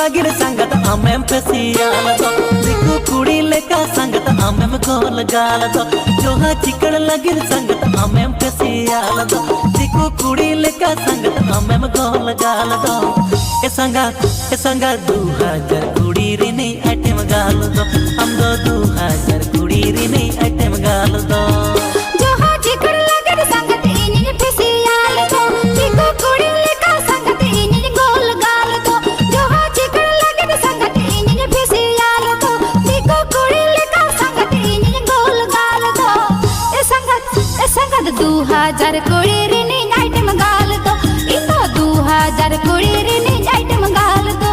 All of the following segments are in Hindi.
लगिर संगत आमेम पे सियाल दो दिखू कुड़ी लेका संगत आमेम गोल गाल दो जोहा चिकन लगिर संगत आमेम पे सियाल दो दिखू कुड़ी लेका संगत आमेम गोल गाल दो ए संगा 2000 कुड़ी रिनी आइटम गाल दो हम दो 2000 कुड़ी रिनी आइटम गाल दो हजार कोड़ी रिनी आइटम गाल दो इतो 2000 कोड़ी रिनी आइटम गाल दो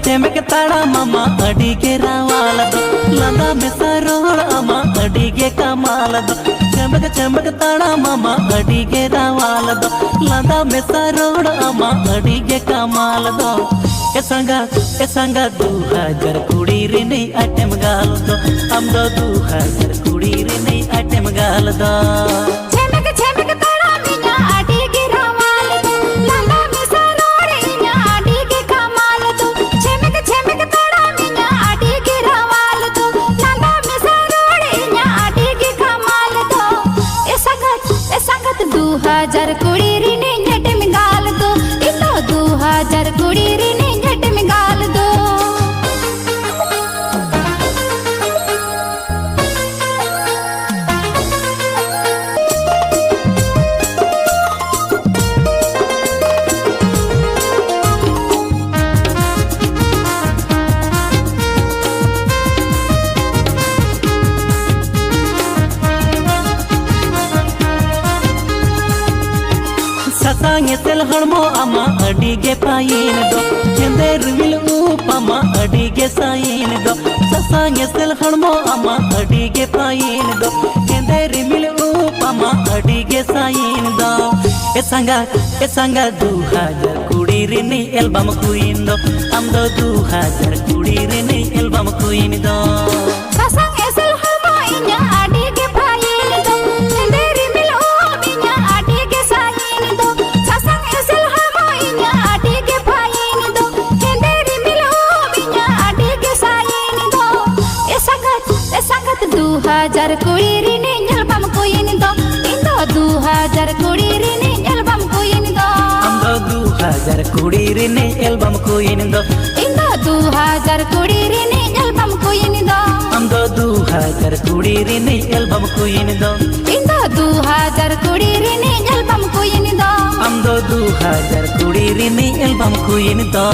चमक ताड़ा मामा अडिगे रावाल दो लंदा में सरोड़ अमा अडिगे कमाल दो चमक ताड़ा मामा अडिगे रावाल दो लंदा में सरोड़ अमा अडिगे कमाल दो ए संगा 2000 कुड़ी रिनी आइटम गाल दो हम दो 2000 कुड़ी रिनी आइटम गाल दो हजार कुड़ी रिनी झट में गाल दो इतो 2000 कुड़ी रिनी झट में गाल दो ससांगे तेल हड़मो अमा अडिगे पाइन दो चंदे रिमिल ऊप अमा अडिगे साइन दो ससांगे तेल हड़मो अमा अडिगे पाइन दो चंदे रिमिल ऊप अमा अडिगे साइन दो ए संगा 2000 कुड़ी रिनी एल्बम कुइन दो हम दो 2000 कुड़ी रिनी एल्बम कुइन दो हजार कुड़ी रिनी एल्बम कुइन दो इतो 2000 कुड़ी रिनी एल्बम कुइन दो हम दो 2000 कुड़ी रिनी एल्बम कुइन दो इतो 2000 कुड़ी रिनी एल्बम कुइन दो हम दो 2000 कुड़ी रिनी एल्बम कुइन दो इतो 2000 कुड़ी रिनी एल्बम कुइन दो हम दो 2000 कुड़ी रिनी एल्बम कुइन दो